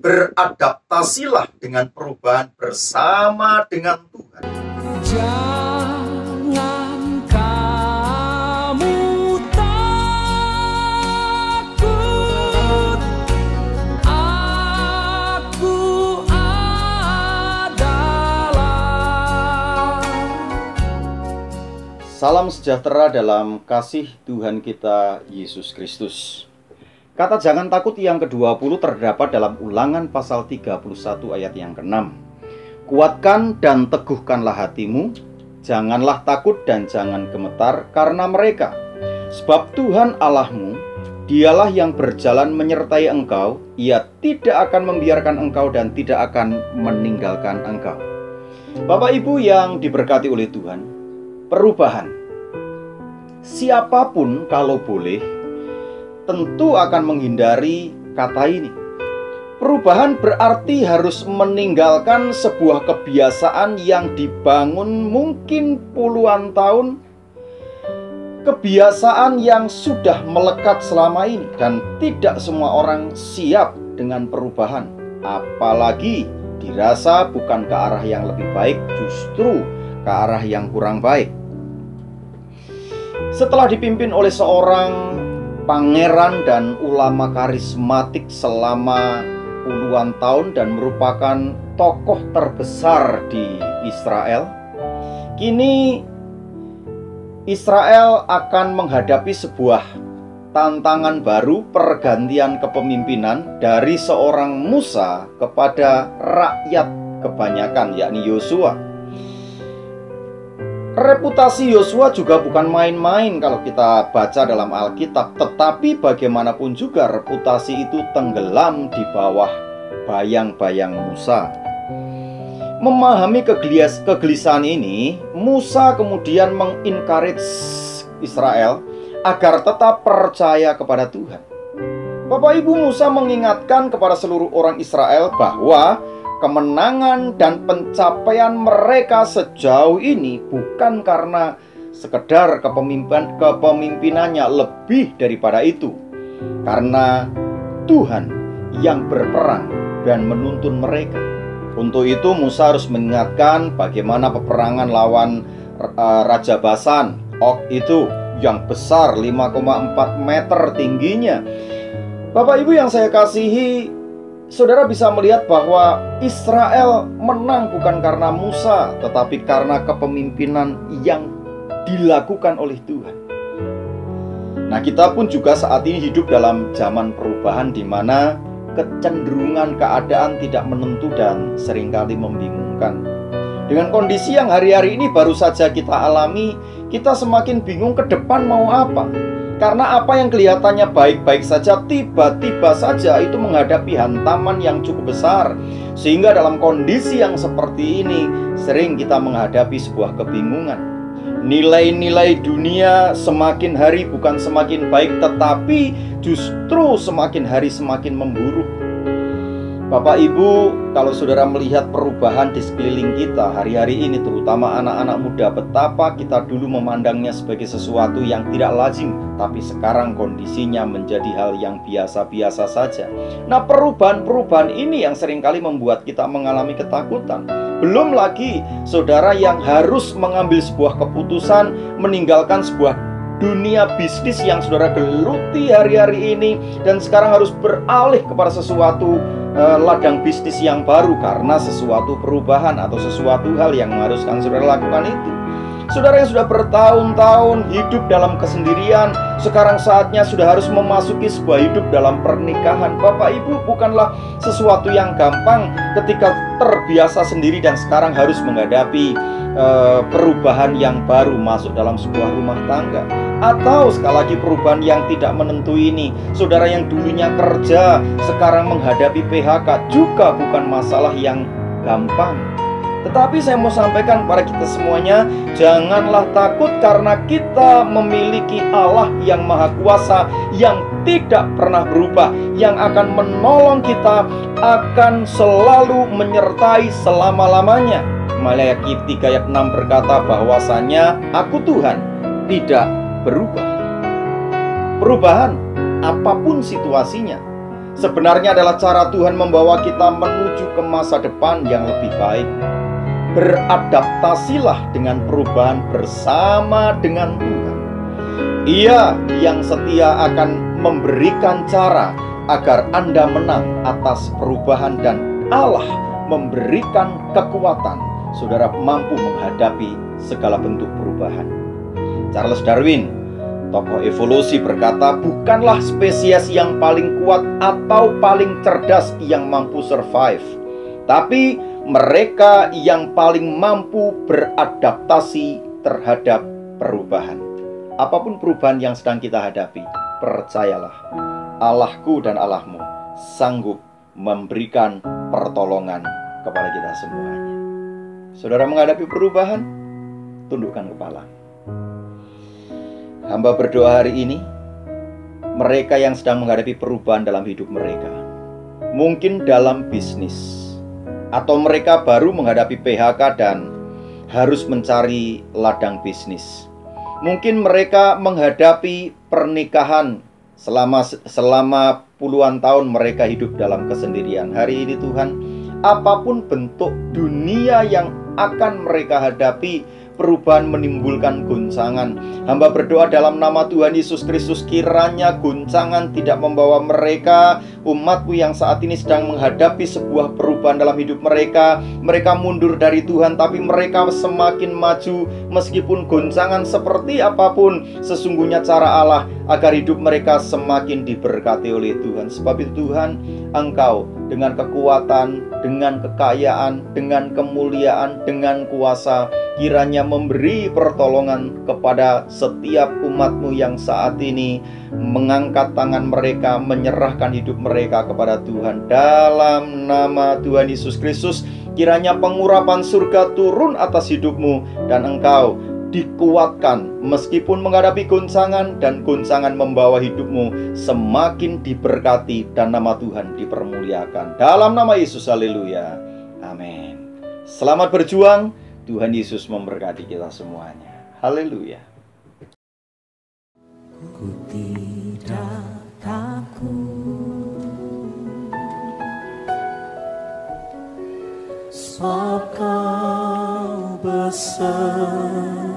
Beradaptasilah dengan perubahan bersama dengan Tuhan. Jangan kamu takut, aku adalah. Salam sejahtera dalam kasih Tuhan kita Yesus Kristus. Kata jangan takut yang ke-20 terdapat dalam Ulangan pasal 31 ayat yang ke-6. Kuatkan dan teguhkanlah hatimu, janganlah takut dan jangan gemetar karena mereka. Sebab Tuhan Allahmu, dialah yang berjalan menyertai engkau, ia tidak akan membiarkan engkau dan tidak akan meninggalkan engkau. Bapak Ibu yang diberkati oleh Tuhan, perubahan. Siapapun kalau boleh tentu akan menghindari kata ini. Perubahan berarti harus meninggalkan sebuah kebiasaan yang dibangun mungkin puluhan tahun, kebiasaan yang sudah melekat selama ini, dan tidak semua orang siap dengan perubahan, apalagi dirasa bukan ke arah yang lebih baik, justru ke arah yang kurang baik. Setelah dipimpin oleh seorang pangeran dan ulama karismatik selama puluhan tahun dan merupakan tokoh terbesar di Israel, kini Israel akan menghadapi sebuah tantangan baru, pergantian kepemimpinan dari seorang Musa kepada rakyat kebanyakan, yakni Yosua. Reputasi Yosua juga bukan main-main kalau kita baca dalam Alkitab, tetapi bagaimanapun juga reputasi itu tenggelam di bawah bayang-bayang Musa. Memahami kegelisahan ini, Musa kemudian mengencourage Israel agar tetap percaya kepada Tuhan. Bapak Ibu, Musa mengingatkan kepada seluruh orang Israel bahwa kemenangan dan pencapaian mereka sejauh ini bukan karena sekedar kepemimpinannya, lebih daripada itu, karena Tuhan yang berperang dan menuntun mereka. Untuk itu Musa harus mengingatkan bagaimana peperangan lawan Raja Basan, Og itu yang besar 5,4 meter tingginya. Bapak Ibu yang saya kasihi, saudara bisa melihat bahwa Israel menang bukan karena Musa, tetapi karena kepemimpinan yang dilakukan oleh Tuhan. Nah, kita pun juga saat ini hidup dalam zaman perubahan di mana kecenderungan keadaan tidak menentu dan seringkali membingungkan. Dengan kondisi yang hari-hari ini baru saja kita alami, kita semakin bingung ke depan mau apa. Karena apa yang kelihatannya baik-baik saja, tiba-tiba saja itu menghadapi hantaman yang cukup besar. Sehingga dalam kondisi yang seperti ini, sering kita menghadapi sebuah kebingungan. Nilai-nilai dunia semakin hari bukan semakin baik, tetapi justru semakin hari semakin memburuk. Bapak Ibu, kalau saudara melihat perubahan di sekeliling kita hari-hari ini, terutama anak-anak muda, betapa kita dulu memandangnya sebagai sesuatu yang tidak lazim, tapi sekarang kondisinya menjadi hal yang biasa-biasa saja. Nah, perubahan-perubahan ini yang seringkali membuat kita mengalami ketakutan. Belum lagi saudara yang harus mengambil sebuah keputusan, meninggalkan sebuah dunia bisnis yang saudara geluti hari-hari ini, dan sekarang harus beralih kepada sesuatu ladang bisnis yang baru karena sesuatu perubahan atau sesuatu hal yang mengharuskan saudara lakukan itu. Saudara yang sudah bertahun-tahun hidup dalam kesendirian, sekarang saatnya sudah harus memasuki sebuah hidup dalam pernikahan. Bapak Ibu, bukanlah sesuatu yang gampang ketika terbiasa sendiri dan sekarang harus menghadapi perubahan yang baru masuk dalam sebuah rumah tangga. Atau sekali lagi perubahan yang tidak menentu ini, saudara yang dulunya kerja sekarang menghadapi PHK, juga bukan masalah yang gampang. Tetapi saya mau sampaikan kepada kita semuanya, janganlah takut karena kita memiliki Allah yang Maha Kuasa, yang tidak pernah berubah, yang akan menolong kita, akan selalu menyertai selama-lamanya. Maleakhi 3 ayat 6 berkata bahwasanya Aku Tuhan tidak berubah. Perubahan apapun situasinya, sebenarnya adalah cara Tuhan membawa kita menuju ke masa depan yang lebih baik. Beradaptasilah dengan perubahan bersama dengan Tuhan. Ia yang setia akan memberikan cara agar Anda menang atas perubahan, dan Allah memberikan kekuatan saudara mampu menghadapi segala bentuk perubahan. Charles Darwin, tokoh evolusi, berkata, bukanlah spesies yang paling kuat atau paling cerdas yang mampu survive, tapi mereka yang paling mampu beradaptasi terhadap perubahan. Apapun perubahan yang sedang kita hadapi, percayalah, Allahku dan Allahmu sanggup memberikan pertolongan kepada kita semuanya. Saudara menghadapi perubahan, tundukkan kepala. Hamba berdoa hari ini, mereka yang sedang menghadapi perubahan dalam hidup mereka, mungkin dalam bisnis, atau mereka baru menghadapi PHK dan harus mencari ladang bisnis. Mungkin mereka menghadapi pernikahan selama puluhan tahun mereka hidup dalam kesendirian. Hari ini Tuhan, apapun bentuk dunia yang akan mereka hadapi, perubahan menimbulkan goncangan. Hamba berdoa dalam nama Tuhan Yesus Kristus, kiranya goncangan tidak membawa mereka, umatmu yang saat ini sedang menghadapi sebuah perubahan dalam hidup mereka. Mereka mundur dari Tuhan, tapi mereka semakin maju. Meskipun goncangan seperti apapun, sesungguhnya cara Allah agar hidup mereka semakin diberkati oleh Tuhan. Sebab itu Tuhan, Engkau dengan kekuatan, dengan kekayaan, dengan kemuliaan, dengan kuasa, kiranya memberi pertolongan kepada setiap umatmu yang saat ini mengangkat tangan mereka, menyerahkan hidup mereka kepada Tuhan. Dalam nama Tuhan Yesus Kristus, kiranya pengurapan surga turun atas hidupmu, dan engkau dikuatkan meskipun menghadapi goncangan, dan goncangan membawa hidupmu semakin diberkati dan nama Tuhan dipermuliakan. Dalam nama Yesus, haleluya, amin. Selamat berjuang, Tuhan Yesus memberkati kita semuanya, haleluya. Ku tidak takut, sebab Kau beserta